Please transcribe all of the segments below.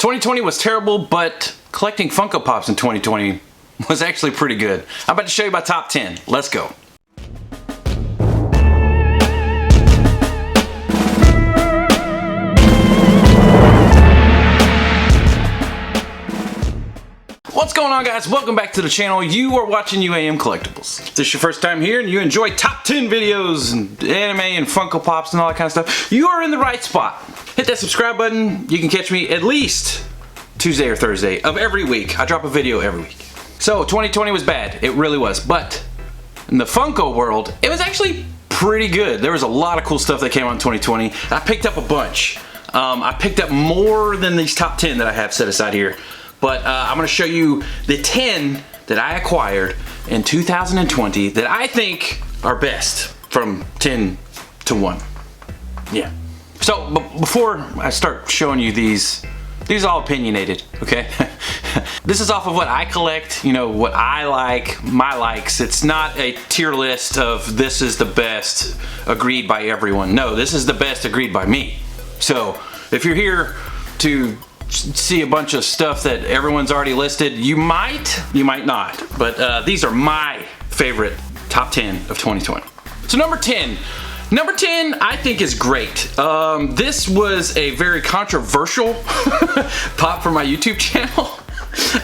2020 was terrible, but collecting Funko Pops in 2020 was actually pretty good. I'm about to show you my top 10. Let's go. What's going on, guys? Welcome back to the channel. You are watching UAM Collectibles. If this is your first time here and you enjoy top 10 videos and anime and Funko Pops and all that kind of stuff, you are in the right spot. Hit that subscribe button. You can catch me at least Tuesday or Thursday of every week. I drop a video every week. So 2020 was bad. It really was. But in the Funko world, it was actually pretty good. There was a lot of cool stuff that came out in 2020. I picked up a bunch. I picked up more than these top 10 that I have set aside here. But I'm going to show you the 10 that I acquired in 2020 that I think are best from 10 to 1. Yeah. So before I start showing you these are all opinionated, okay? This is off of what I collect, you know, what I like, my likes. It's not a tier list of this is the best agreed by everyone. No, this is the best agreed by me. So if you're here to see a bunch of stuff that everyone's already listed, you might not, but these are my favorite top 10 of 2020. So number 10 I think is great. This was a very controversial pop for my YouTube channel.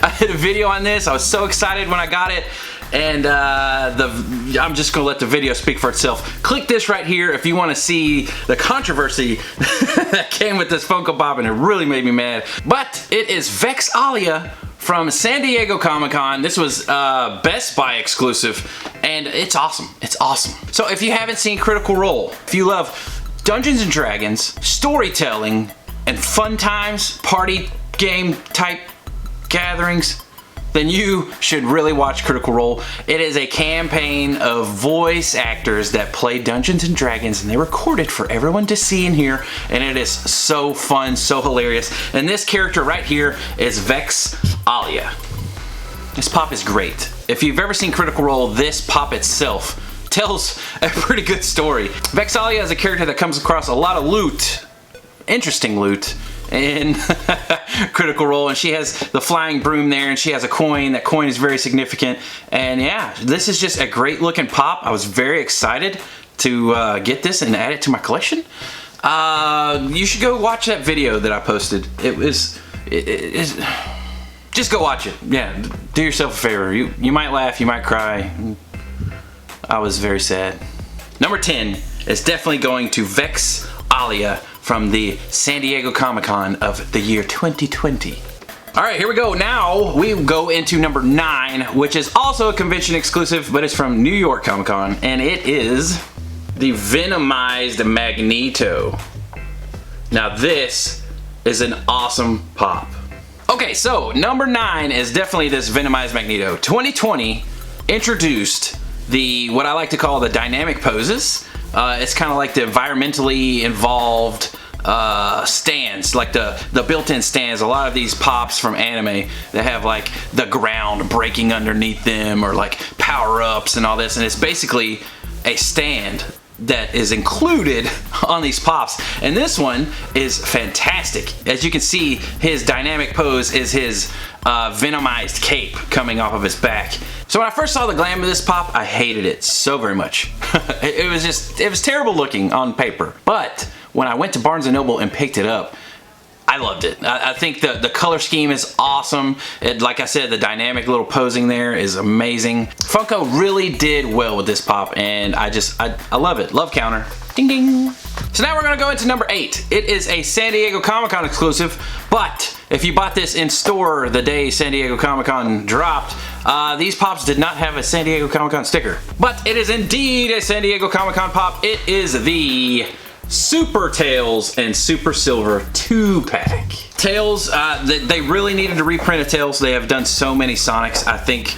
I did a video on this. I was so excited when I got it, and I'm just gonna let the video speak for itself. Click this right here if you want to see the controversy that came with this Funko Pop, and it really made me mad. But it is Vex'Alia from San Diego Comic-Con. This was Best Buy exclusive, and it's awesome. It's awesome. So if you haven't seen Critical Role, if you love Dungeons and Dragons, storytelling, and fun times, party game type gatherings, then you should really watch Critical Role. It is a campaign of voice actors that play Dungeons and Dragons, and they record it for everyone to see and hear, and it is so fun, so hilarious. And this character right here is Vex'Alia. This pop is great. If you've ever seen Critical Role, this pop itself tells a pretty good story. Vex'Alia is a character that comes across a lot of loot, interesting loot, in Critical Role, and she has the flying broom there, and she has a coin. That coin is very significant, and yeah, this is just a great looking pop. I was very excited to get this and add it to my collection. You should go watch that video that I posted. Just go watch it. Yeah, do yourself a favor. You might laugh, you might cry. I was very sad. Number 10 is definitely going to Vex'Alia from the San Diego Comic-Con of the year 2020. Alright, here we go. Now we go into number 9, which is also a convention exclusive, but it's from New York Comic-Con, and it is the Venomized Magneto. Now this is an awesome pop. Okay, so number 9 is definitely this Venomized Magneto. 2020 introduced what I like to call the dynamic poses. It's kind of like the environmentally involved stands, like the built-in stands. A lot of these pops from anime, they have like the ground breaking underneath them, or like power-ups and all this, and it's basically a stand that is included on these pops, and this one is fantastic. As you can see, his dynamic pose is his venomized cape coming off of his back. So when I first saw the glam of this pop, I hated it so very much. it was terrible looking on paper, but when I went to Barnes & Noble and picked it up, I loved it. I think the color scheme is awesome. Like I said, the dynamic little posing there is amazing. Funko really did well with this pop, and I love it. Love counter. Ding ding. So now we're gonna go into number 8. It is a San Diego Comic-Con exclusive, but if you bought this in store the day San Diego Comic-Con dropped, these pops did not have a San Diego Comic-Con sticker. But it is indeed a San Diego Comic-Con pop. It is the Super Tails and Super Silver 2-pack. Tails, they really needed to reprint a Tails. They have done so many Sonics. I think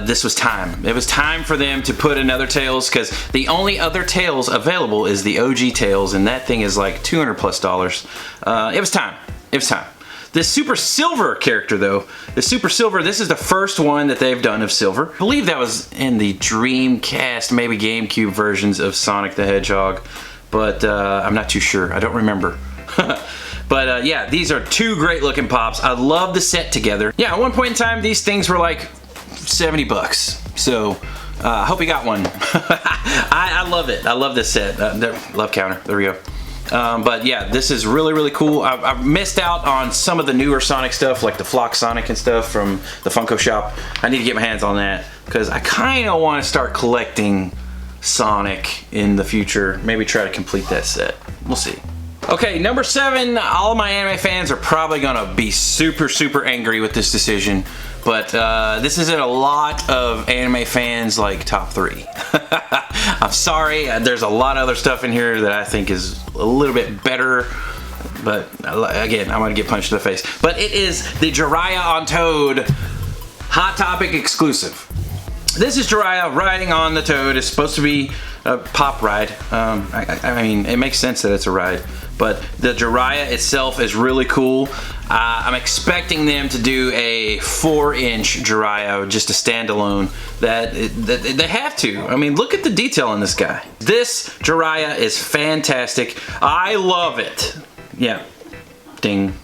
this was time. It was time for them to put another Tails, because the only other Tails available is the OG Tails, and that thing is like $200+. It was time. It was time. The Super Silver character, though, the Super Silver, this is the first one that they've done of Silver. I believe that was in the Dreamcast, maybe GameCube versions of Sonic the Hedgehog, but I'm not too sure. I don't remember. But yeah, these are two great looking pops. I love the set together. Yeah, at one point in time, these things were like 70 bucks. So I hope you got one. I love it. I love this set. Love counter. There we go. But yeah, this is really, really cool. I missed out on some of the newer Sonic stuff, like the Flock Sonic and stuff from the Funko shop. I need to get my hands on that because I kind of want to start collecting Sonic in the future. Maybe try to complete that set. We'll see. Okay, number 7. All my anime fans are probably gonna be super, super angry with this decision, but this isn't a lot of anime fans like top 3. I'm sorry, there's a lot of other stuff in here that I think is a little bit better, but again, I'm gonna get punched in the face. But it is the Jiraiya on Toad Hot Topic exclusive. This is Jiraiya riding on the Toad. It's supposed to be a pop ride. I mean, it makes sense that it's a ride, but the Jiraiya itself is really cool. I'm expecting them to do a 4-inch Jiraiya, just a standalone. That they have to. I mean, look at the detail in this guy. This Jiraiya is fantastic. I love it. Yeah. Ding.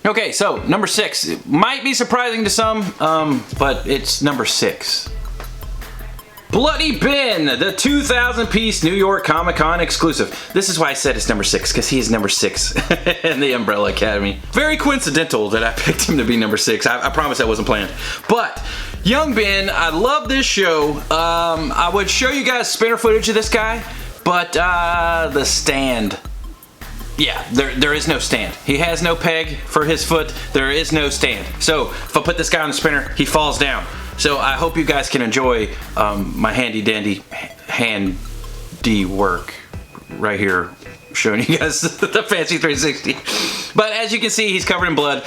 Okay, so number 6. It might be surprising to some, but it's number 6. Bloody Ben, the 2,000 piece New York Comic Con exclusive. This is why I said it's number 6, because he is number 6 in the Umbrella Academy. Very coincidental that I picked him to be number 6. I promise that wasn't planned. But Young Ben, I love this show. I would show you guys spinner footage of this guy, but the stand. Yeah, there is no stand. He has no peg for his foot. There is no stand. So if I put this guy on the spinner, he falls down. So I hope you guys can enjoy my handy dandy work right here, showing you guys the fancy 360. But as you can see, he's covered in blood.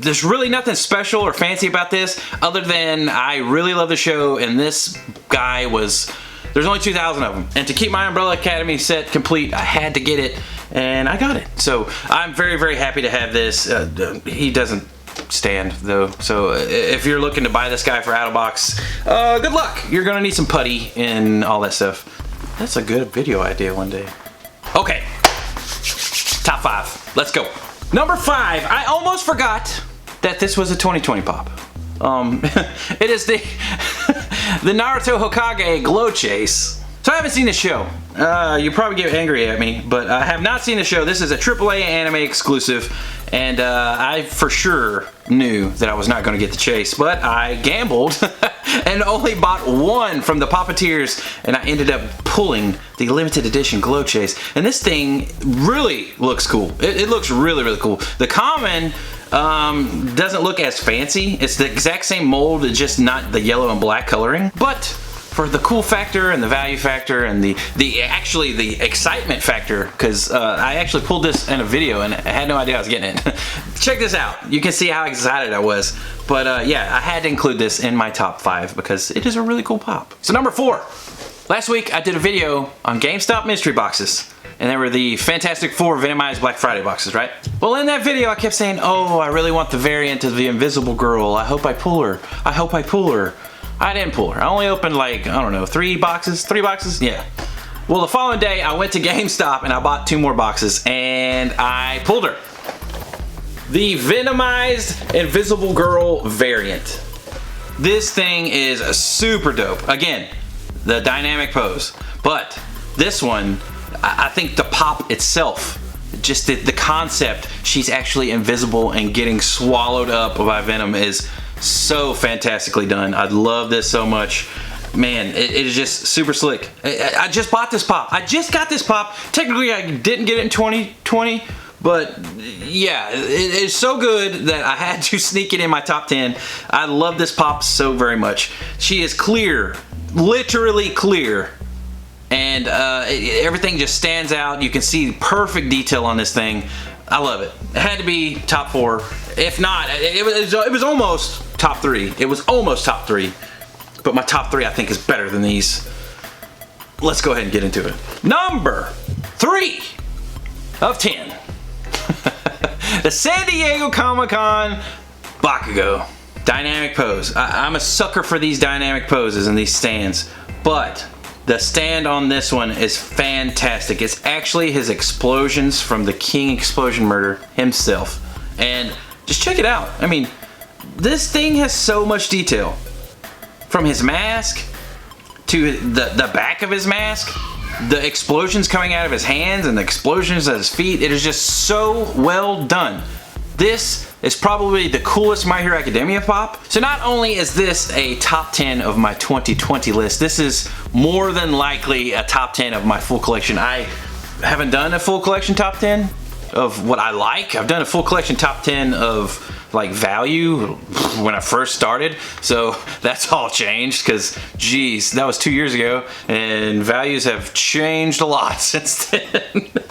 There's really nothing special or fancy about this other than I really love the show, and this guy was, there's only 2,000 of them. And to keep my Umbrella Academy set complete, I had to get it, and I got it. So I'm very, very happy to have this. He doesn't stand though, so if you're looking to buy this guy for out of box, good luck. You're gonna need some putty and all that stuff. That's a good video idea one day. Okay, top 5, let's go. Number 5, I almost forgot that this was a 2020 pop. It is the the Naruto Hokage Glow Chase. So I haven't seen the show. You probably get angry at me, but I have not seen the show. This is a AAA anime exclusive, and I for sure knew that I was not going to get the chase, but I gambled and only bought one from the Puppeteers, and I ended up pulling the limited edition Glow Chase. And this thing really looks cool. It looks really, really cool. The common doesn't look as fancy. It's the exact same mold, it's just not the yellow and black coloring, but for the cool factor and the value factor and the excitement factor, because I actually pulled this in a video and I had no idea I was getting it. Check this out. You can see how excited I was. But yeah, I had to include this in my top 5 because it is a really cool pop. So number 4. Last week I did a video on GameStop mystery boxes, and they were the Fantastic Four Venomized Black Friday boxes, right? Well, in that video I kept saying, oh, I really want the variant of the Invisible Girl. I hope I pull her. I hope I pull her. I didn't pull her. I only opened like, I don't know, 3 boxes? 3 boxes? Yeah. Well, the following day I went to GameStop and I bought 2 more boxes and I pulled her. The Venomized Invisible Girl variant. This thing is super dope. Again, the dynamic pose. But this one, I think the pop itself, just the concept, she's actually invisible and getting swallowed up by Venom is so fantastically done. I love this so much. Man, it is just super slick. I just bought this pop. I just got this pop. Technically, I didn't get it in 2020, but yeah, it is so good that I had to sneak it in my top 10. I love this pop so very much. She is clear, literally clear, and everything just stands out. You can see perfect detail on this thing. I love it. It had to be top 4. If not, it was almost top 3. It was almost top 3. But my top 3 I think is better than these. Let's go ahead and get into it. Number 3 of 10. The San Diego Comic-Con Bakugo. Dynamic pose. I'm a sucker for these dynamic poses and these stands. But The stand on this one is fantastic. It's actually his explosions from the King Explosion Murder himself. And just check it out. I mean, this thing has so much detail. From his mask to the back of his mask, the explosions coming out of his hands and the explosions at his feet. It is just so well done. This is probably the coolest My Hero Academia pop. So not only is this a top 10 of my 2020 list, this is more than likely a top 10 of my full collection. I haven't done a full collection top 10 of what I like. I've done a full collection top 10 of like value when I first started, so that's all changed because geez, that was 2 years ago and values have changed a lot since then.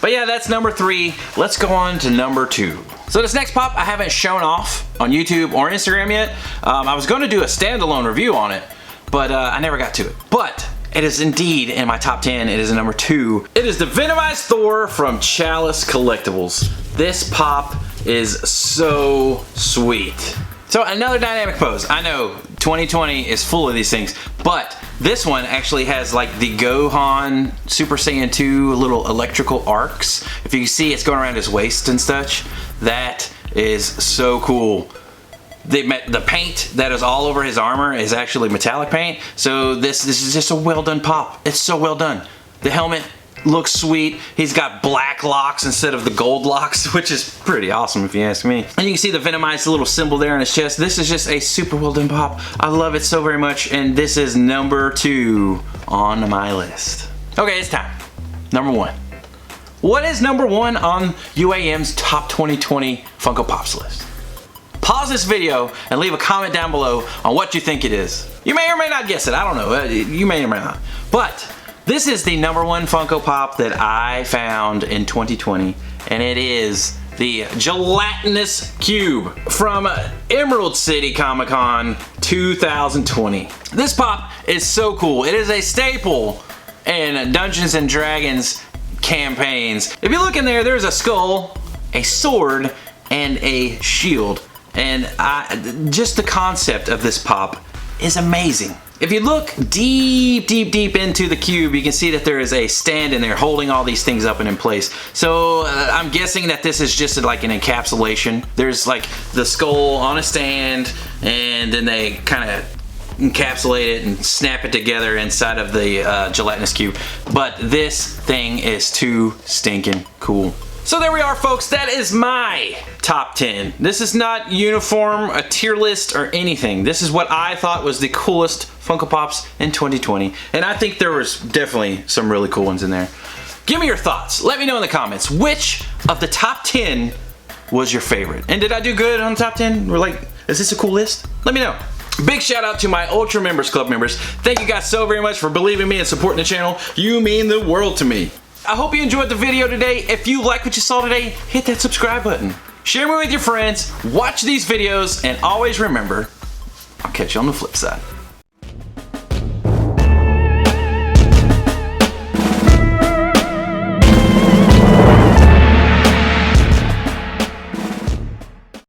But yeah, that's number 3. Let's go on to number 2. So this next pop I haven't shown off on YouTube or Instagram yet. I was going to do a standalone review on it, but I never got to it. But it is indeed in my top 10. It is number 2. It is the Venomized Thor from Chalice Collectibles. This pop is so sweet. So another dynamic pose. I know 2020 is full of these things, but this one actually has like the Gohan Super Saiyan 2 little electrical arcs. If you can see, it's going around his waist and such. That is so cool. The paint that is all over his armor is actually metallic paint. So this is just a well done pop. It's so well done. The helmet looks sweet. He's got black locks instead of the gold locks, which is pretty awesome if you ask me. And you can see the Venomized little symbol there on his chest. This is just a super well done pop. I love it so very much, and this is number 2 on my list. Okay, it's time. Number 1. What is number 1 on UAM's top 2020 Funko Pops list? Pause this video and leave a comment down below on what you think it is. You may or may not guess it. I don't know. You may or may not. But this is the number 1 Funko Pop that I found in 2020, and it is the Gelatinous Cube from Emerald City Comic Con 2020. This pop is so cool. It is a staple in Dungeons and Dragons campaigns. If you look in there, there's a skull, a sword, and a shield. And just the concept of this pop is amazing. If you look deep into the cube, you can see that there is a stand in there holding all these things up and in place. So I'm guessing that this is just like an encapsulation. There's like the skull on a stand, and then they kind of encapsulate it and snap it together inside of the gelatinous cube. But this thing is too stinking cool. So there we are, folks. That is my top 10. This is not uniform, a tier list, or anything. This is what I thought was the coolest Funko Pops in 2020. And I think there was definitely some really cool ones in there. Give me your thoughts. Let me know in the comments. Which of the top 10 was your favorite? And did I do good on the top 10? Or like, is this a cool list? Let me know. Big shout out to my Ultra Members Club members. Thank you guys so very much for believing me and supporting the channel. You mean the world to me. I hope you enjoyed the video today. If you like what you saw today, hit that subscribe button. Share me with your friends, watch these videos, and always remember, I'll catch you on the flip side.